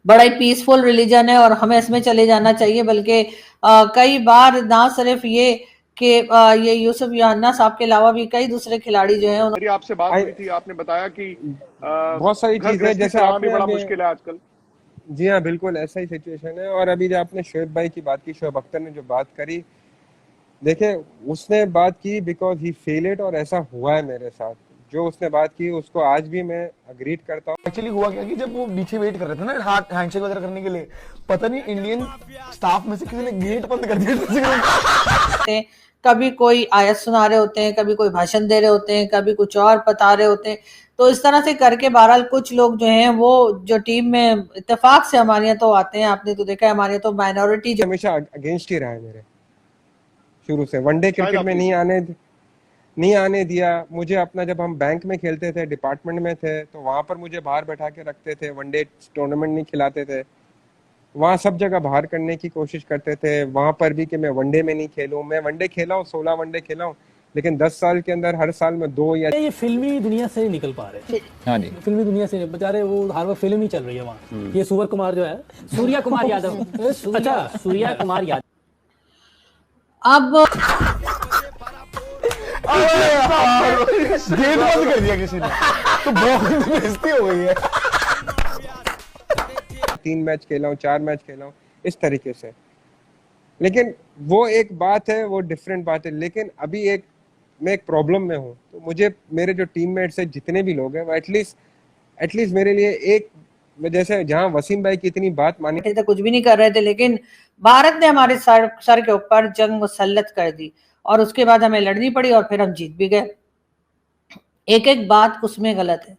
बड़ा ही peaceful religion है और हमें इसमें चले जाना चाहिए। बल्कि कई बार ना सिर्फ ये कि ये यूसुफ योहाना साहब के अलावा भी कई दूसरे खिलाड़ी जो हैं मेरी आपसे बात हुई थी, आपने बताया कि बहुत सारी घर चीजें गृहस्थी जैसे चलाना भी आपने बड़ा अभी। मुश्किल है आजकल। जी हाँ, बिल्कुल ऐसा ही सिचुएशन है। और अभी जो आपने शोएब भाई की बात की, शोएब अख्तर ने जो बात करी, देखिए उसने बात की बिकॉज ही फेल इट, और ऐसा हुआ है मेरे साथ। जो उसने बात की उसको आज भी मैं अग्रीड करता हूँ। एक्चुअली हुआ क्या कि जब वो नीचे वेट कर रहे थे ना हाथ हैंडशेक वगैरह करने के लिए, पता नहीं इंडियन स्टाफ में से किसी ने गेट बंद कर दिया। कभी कोई आयत सुना रहे होते हैं, कभी कोई भाषण दे रहे होते हैं, कभी कुछ और बता रहे होते हैं। तो इस तरह से करके बहरहाल कुछ लोग जो हैं वो जो टीम में इत्तेफाक से हमारे यहाँ तो आते हैं, आपने तो देखा है हमारे यहाँ तो माइनॉरिटी जो हमेशा अगेंस्ट ही रहा है मेरे, शुरू से वनडे शाहिद क्रिकेट में अफरीदी। नहीं आने दिया मुझे। अपना जब हम बैंक में खेलते थे, डिपार्टमेंट में थे, तो वहां पर मुझे बाहर बैठा के रखते थे, वनडे टूर्नामेंट नहीं खिलाते थे। वहाँ सब जगह बाहर करने की कोशिश करते थे, वहां पर भी कि मैं वनडे में नहीं खेलूं। मैं वनडे खेला हूँ, 16 वनडे खेला हूँ, लेकिन 10 साल के अंदर हर साल में 2 या ये फिल्मी दुनिया से निकल पा रहे। हाँ जी, फिल्मी दुनिया से बेचारे, वो हर वक्त फिल्म ही चल रही है वहाँ। ये सूर्य कुमार जो है, सूर्या कुमार यादव अच्छा सूर्या कुमार यादव। अब गेट बंद कर दिया किसी ने, तो बहुत बेइज्जती हो गई है। 3 मैच खेला हूँ, 4 मैच खेला हूँ, इस तरीके से। लेकिन वो एक बात है, वो डिफरेंट बात है। लेकिन अभी मैं एक प्रॉब्लम में हूँ, तो मुझे मेरे जो टीममेट्स है, जितने भी लोग हैं, वो एटलीस्ट मेरे लिए एक, जैसे जहाँ वसीम भाई की इतनी बात मानी थे, कुछ भी नहीं कर रहे थे, लेकिन भारत ने हमारे सर के ऊपर जंग मुसल्लत कर दी और उसके बाद हमें लड़नी पड़ी और फिर हम जीत भी गए। एक एक बात उसमें गलत है।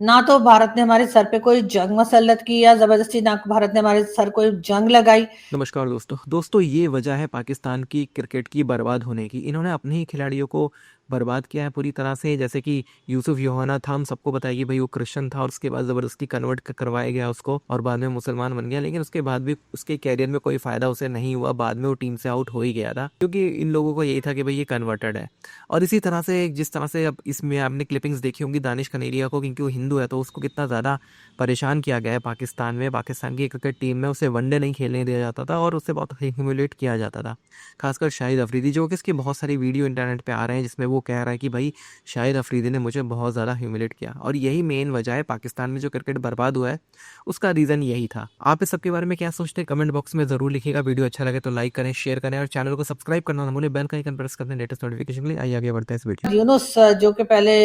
ना तो भारत ने हमारे सर पे कोई जंग मसल्लत की या जबरदस्ती, ना भारत ने हमारे सर कोई जंग लगाई। नमस्कार दोस्तों ये वजह है पाकिस्तान की क्रिकेट की बर्बाद होने की। इन्होंने अपने ही खिलाड़ियों को बर्बाद किया है पूरी तरह से। जैसे कि यूसुफ योहाना था, हम सबको बताया कि भाई वो क्रिश्चियन था और उसके बाद ज़बरदस्ती कन्वर्ट करवाया गया उसको और बाद में मुसलमान बन गया। लेकिन उसके बाद भी उसके कैरियर में कोई फ़ायदा उसे नहीं हुआ, बाद में वो टीम से आउट हो ही गया था, क्योंकि इन लोगों को यही था कि भाई ये कन्वर्टेड है। और इसी तरह से जिस तरह से अब इसमें आपने क्लिपिंग्स देखी होंगी दानिश कनेरिया को, क्योंकि वो हिंदू है तो उसको कितना ज़्यादा परेशान किया गया है पाकिस्तान में। पाकिस्तान की क्रिकेट टीम में उसे वनडे नहीं खेलने दिया जाता था और उससे बहुत ह्यूमिलेट किया जाता था। खासकर शाहिद अफरीदी, जो कि इसकी बहुत सारी वीडियो इंटरनेट पे आ रहे हैं जिसमें वो कह रहा है कि भाई शाहिद अफरीदी ने मुझे बहुत ज़्यादा ह्यूमिलेट किया। और यही मेन वजह है पाकिस्तान में जो क्रिकेट बर्बाद हुआ है, उसका रीज़न यही था। आप इस सब के बारे में क्या सोचते हैं कमेंट बॉक्स में ज़रूर लिखिएगा। वीडियो अच्छा लगे तो लाइक करें, शेयर करें और चैनल को सब्सक्राइब करना ना भूलें। बेल का आइकन प्रेस कर दें लेटेस्ट नोटिफिकेशन के लिए। आइए आगे बढ़ते हैं इस वीडियो। यूनुस जो कि पहले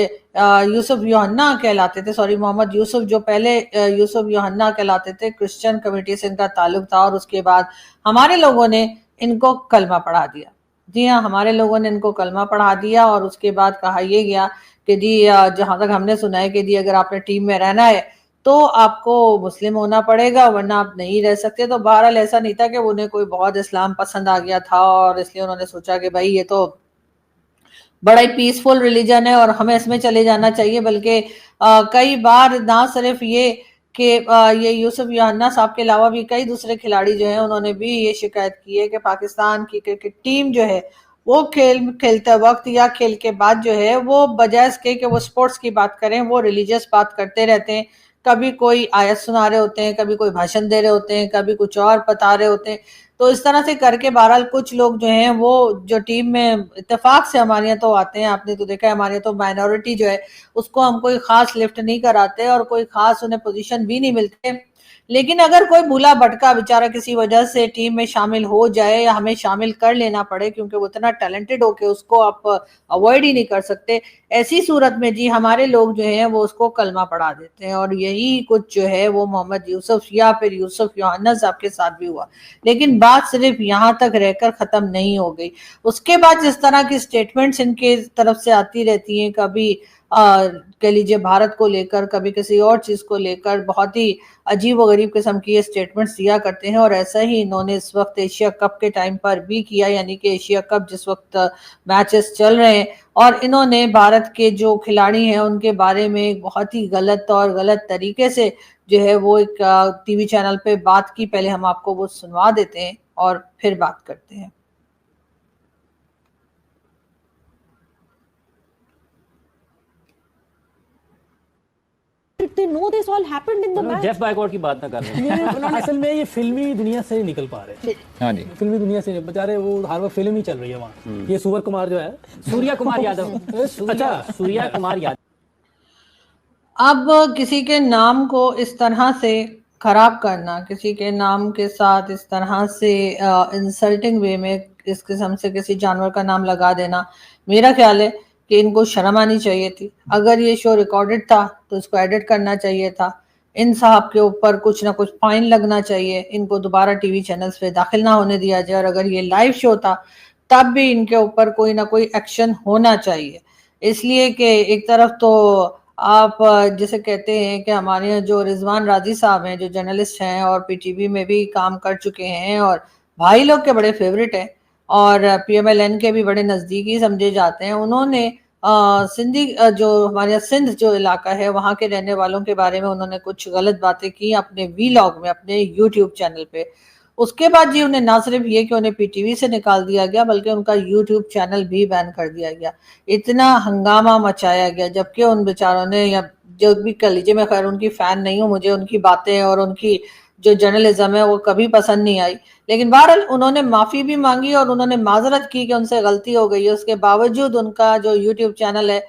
यूसुफ योहाना कहलाते थे, सॉरी मोहम्मद यूसुफ जो पहले यूसुफ योहाना कहलाते थे, क्रिश्चियन कम्युनिटी से इनका ताल्लुक था और उसके बाद हमारे लोगों ने इनको कलमा पढ़ा दिया। जी हाँ, हमारे लोगों ने इनको कलमा पढ़ा दिया और उसके बाद कहा यह गया कि जी जहां तक हमने सुना है कि जी अगर आपने टीम में रहना है तो आपको मुस्लिम होना पड़ेगा वरना आप नहीं रह सकते। तो बहरहाल ऐसा नहीं था कि उन्हें कोई बहुत इस्लाम पसंद आ गया था और इसलिए उन्होंने सोचा कि भाई ये तो बड़ा ही पीसफुल रिलीजन है और हमें इसमें चले जाना चाहिए। बल्कि कई बार ना सिर्फ ये कि ये यूसुफ योहाना साहब के अलावा भी कई दूसरे खिलाड़ी जो हैं उन्होंने भी ये शिकायत की है कि पाकिस्तान की क्रिकेट टीम जो है वो खेलते वक्त या खेल के बाद जो है वो बजाय इसके कि वो स्पोर्ट्स की बात करें, वो रिलीजियस बात करते रहते हैं। कभी कोई आयत सुना रहे होते हैं, कभी कोई भाषण दे रहे होते हैं, कभी कुछ और बता रहे होते हैं। तो इस तरह से करके बहरहाल कुछ लोग जो हैं वो जो टीम में इत्तेफाक से हमारे यहाँ तो आते हैं, आपने तो देखा है हमारे यहाँ तो माइनॉरिटी जो है उसको हम कोई खास लिफ्ट नहीं कराते और कोई खास उन्हें पोजीशन भी नहीं मिलते। लेकिन अगर कोई भूला भटका बेचारा किसी वजह से टीम में शामिल हो जाए या हमें शामिल कर लेना पड़े क्योंकि वो इतना टैलेंटेड हो के उसको आप अवॉइड ही नहीं कर सकते, ऐसी सूरत में जी हमारे लोग जो हैं वो उसको कलमा पढ़ा देते हैं। और यही कुछ जो है वो मोहम्मद यूसुफ या फिर यूसुफ योहाना साहब के साथ भी हुआ। लेकिन बात सिर्फ यहाँ तक रहकर खत्म नहीं हो गई। उसके बाद जिस तरह की स्टेटमेंट्स इनके तरफ से आती रहती हैं, कभी कह लीजिए भारत को लेकर, कभी किसी और चीज को लेकर, बहुत ही अजीब व गरीब किस्म की ये स्टेटमेंट्स दिया करते हैं। और ऐसा ही इन्होंने इस वक्त एशिया कप के टाइम पर भी किया, यानी कि एशिया कप जिस वक्त मैचेस चल रहे हैं और इन्होंने भारत के जो खिलाड़ी हैं उनके बारे में एक बहुत ही गलत और गलत तरीके से जो है वो एक टीवी चैनल पे बात की। पहले हम आपको वो सुनवा देते हैं और फिर बात करते हैं। it? They know this all happened in the match. Jeff boycott की बात ना कर रहे हैं। असल में ये फिल्मी दुनिया से निकल पा रहे हैं। हाँ जी, फिल्मी दुनिया से बेचारे वो हर वक्त फिल्म ही चल रही है वहाँ। ये सूर्य कुमार जो है, सूर्या कुमार यादव, अच्छा सूर्या कुमार यादव। अब किसी के नाम को इस तरह से खराब करना, किसी के नाम के साथ इस तरह से इंसल्टिंग वे में इस किस्म से किसी जानवर का नाम लगा देना, मेरा ख्याल है कि इनको शर्म आनी चाहिए थी। अगर ये शो रिकॉर्डेड था तो इसको एडिट करना चाहिए था। इन साहब के ऊपर कुछ ना कुछ फाइन लगना चाहिए, इनको दोबारा टीवी चैनल्स पे दाखिल ना होने दिया जाए, और अगर ये लाइव शो था तब भी इनके ऊपर कोई ना कोई एक्शन होना चाहिए। इसलिए कि एक तरफ तो आप जैसे कहते हैं कि हमारे यहाँ जो रिजवान राजी साहब हैं, जो जर्नलिस्ट हैं और पीटीवी में भी काम कर चुके हैं और भाई लोग के बड़े फेवरेट हैं और पीएमएलएन के भी बड़े नज़दीकी समझे जाते हैं, उन्होंने सिंधी जो हमारे यहाँ सिंध जो इलाका है वहाँ के रहने वालों के बारे में उन्होंने कुछ गलत बातें की अपने वीलॉग में, अपने यूट्यूब चैनल पे। उसके बाद जी उन्हें ना सिर्फ ये कि उन्हें पीटीवी से निकाल दिया गया बल्कि उनका यूट्यूब चैनल भी बैन कर दिया गया। इतना हंगामा मचाया गया, जबकि उन बेचारों ने, या जो भी कर लीजिए, मैं खैर उनकी फैन नहीं हूँ, मुझे उनकी बातें और उनकी जो जर्नलिज्म है वो कभी पसंद नहीं आई, लेकिन बहरहाल उन्होंने माफी भी मांगी और उन्होंने माजरत की कि उनसे गलती हो गई है। उसके बावजूद उनका जो यूट्यूब चैनल है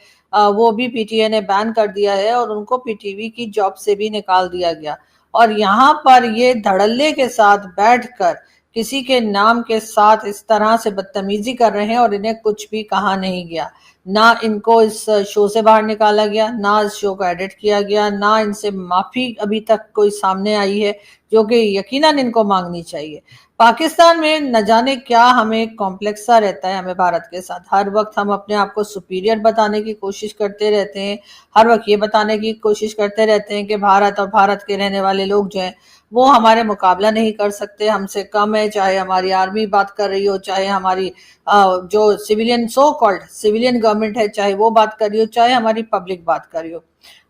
वो भी पीटीए ने बैन कर दिया है और उनको पीटीवी की जॉब से भी निकाल दिया गया। और यहाँ पर ये धड़ल्ले के साथ बैठकर किसी के नाम के साथ इस तरह से बदतमीजी कर रहे हैं और इन्हें कुछ भी कहा नहीं गया। ना इनको इस शो से बाहर निकाला गया, ना इस शो को एडिट किया गया, ना इनसे माफी अभी तक कोई सामने आई है, जो कि यकीनन इनको मांगनी चाहिए। पाकिस्तान में न जाने क्या हमें कॉम्प्लेक्स सा रहता है हमें भारत के साथ। हर वक्त हम अपने आप को सुपीरियर बताने की कोशिश करते रहते हैं, हर वक्त ये बताने की कोशिश करते रहते हैं कि भारत और भारत के रहने वाले लोग जो हैं वो हमारे मुकाबला नहीं कर सकते, हमसे कम है, चाहे हमारी आर्मी बात कर रही हो, चाहे हमारी जो civilian so called civilian government है, चाहे वो बात कर रही हो, चाहे हमारी पब्लिक बात कर रही हो।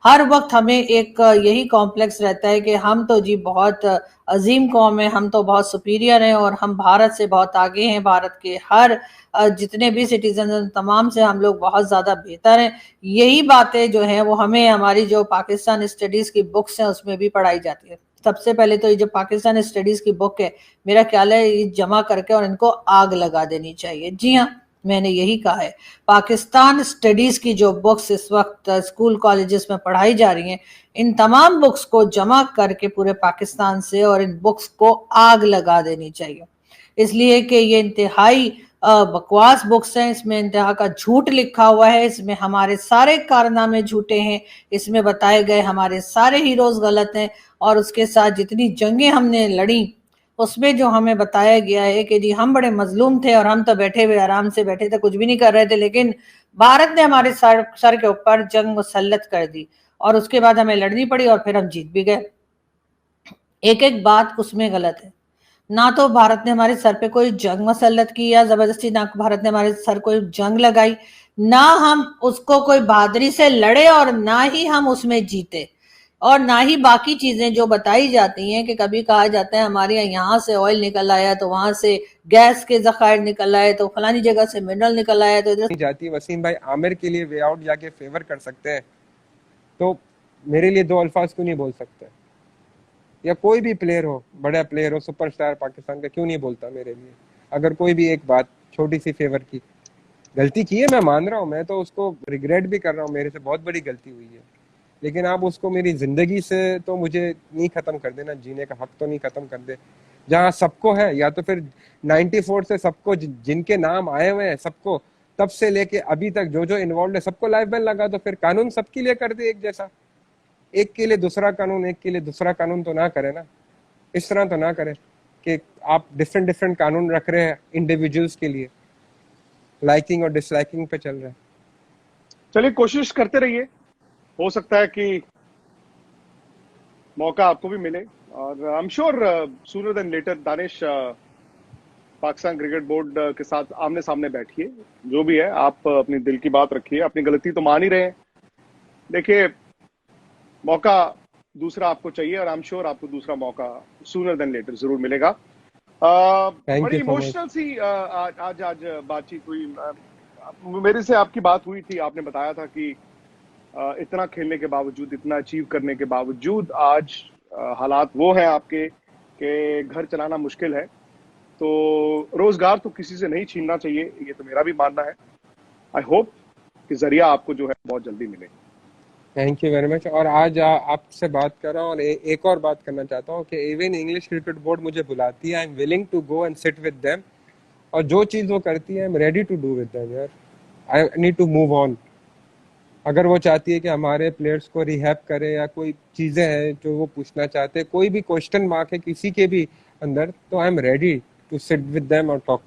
हर वक्त हमें एक यही कॉम्प्लेक्स रहता है कि हम तो जी बहुत अजीम कौम है, हम तो बहुत सुपीरियर हैं और हम भारत से बहुत आगे हैं, भारत के हर जितने भी सिटीजन हैं तमाम से हम लोग बहुत ज़्यादा बेहतर हैं। यही बातें जो हैं वो हमें हमारी जो पाकिस्तान स्टडीज़ की बुक्स हैं उसमें भी पढ़ाई जाती है। सबसे पहले तो ये जो पाकिस्तान स्टडीज़ की बुक है, मेरा ख्याल है ये जमा करके और इनको आग लगा देनी चाहिए। जी हाँ, मैंने यही कहा है। पाकिस्तान स्टडीज की जो बुक्स इस वक्त स्कूल कॉलेजेस में पढ़ाई जा रही हैं, इन तमाम बुक्स को जमा करके पूरे पाकिस्तान से और इन बुक्स को आग लगा देनी चाहिए, इसलिए कि ये इंतहाई बकवास बुक्स हैं। इसमें इंतहा का झूठ लिखा हुआ है, इसमें हमारे सारे कारनामे झूठे हैं, इसमें बताए गए हमारे सारे हीरोज गलत हैं और उसके साथ जितनी जंगें हमने लड़ी उसमें जो हमें बताया गया है कि जी हम बड़े मजलूम थे और हम तो बैठे हुए आराम से बैठे थे, कुछ भी नहीं कर रहे थे, लेकिन भारत ने हमारे सर के ऊपर जंग मुसल्लत कर दी और उसके बाद हमें लड़नी पड़ी और फिर हम जीत भी गए। एक एक बात उसमें गलत है। ना तो भारत ने हमारे सर पे कोई जंग मुसल्लत की या जबरदस्ती, ना भारत ने हमारे सर कोई जंग लगाई, ना हम उसको कोई बहादुरी से लड़े और ना ही हम उसमें जीते, और ना ही बाकी चीजें जो बताई जाती हैं कि कभी कहा जाता है हमारे यहाँ से ऑयल निकल आया तो वहां से गैस के जखायर निकल आए तो फलानी जगह से मिनरल निकल आया तो इधर जाती। वसीम भाई आमिर के लिए वे आउट जाके फेवर कर सकते हैं, तो मेरे लिए दो अल्फाज क्यों नहीं बोल सकते? या कोई भी प्लेयर हो, बड़ा प्लेयर हो, सुपरस्टार पाकिस्तान का, क्यों नहीं बोलता मेरे लिए? अगर कोई भी एक बात छोटी सी फेवर की गलती की है, मैं मान रहा हूँ, मैं तो उसको रिग्रेट भी कर रहा हूँ, मेरे से बहुत बड़ी गलती हुई है, लेकिन आप उसको मेरी जिंदगी से तो मुझे नहीं खत्म कर देना, जीने का हक तो नहीं खत्म कर दे। जहाँ सबको है, या तो फिर 94 से सबको जिनके नाम आए हुए हैं सबको, तब से लेके अभी तक जो जो इन्वॉल्व है सबको लाइफ बैन लगा दो, फिर कानून सबके लिए कर दे एक जैसा। एक के लिए दूसरा कानून, एक के लिए दूसरा कानून तो ना करे ना, इस तरह तो ना करे कि आप डिफरेंट कानून रख रहे हैं इंडिविजुअल्स के लिए, लाइकिंग और डिसलाइकिंग पे चल रहा है। चलिए कोशिश करते रहिए, हो सकता है कि मौका आपको भी मिले और I am sure sooner than later Danish Pakistan cricket board के साथ आमने सामने बैठिए, जो भी है आप अपनी दिल की बात रखिए, अपनी गलती तो मान ही रहे हैं। देखिए मौका दूसरा आपको चाहिए और आई एम श्योर आपको दूसरा मौका सूनर देन लेटर जरूर मिलेगा। बड़ी इमोशनल सी आज बातचीत हुई, मेरे से आपकी बात हुई थी, आपने बताया था कि इतना खेलने के बावजूद, इतना अचीव करने के बावजूद आज हालात वो हैं आपके कि घर चलाना मुश्किल है। तो रोजगार तो किसी से नहीं छीनना चाहिए, ये तो मेरा भी मानना है। आई होप कि जरिया आपको जो है बहुत जल्दी मिले। Thank you very much. और आज आपसे बात कर रहा हूँ और एक और बात करना चाहता हूँ कि इवन इंग्लिश क्रिकेट बोर्ड मुझे बुलाती है, I am willing to go and sit with them, और जो चीज़ वो करती है I am ready to do with them यार। I need to move on. अगर वो चाहती है कि हमारे प्लेयर्स को रिहैब करे या कोई चीज़ें हैं जो वो पूछना चाहते हैं, कोई भी क्वेश्चन मार्क है किसी के भी अंदर, तो I am ready to sit with them और टॉक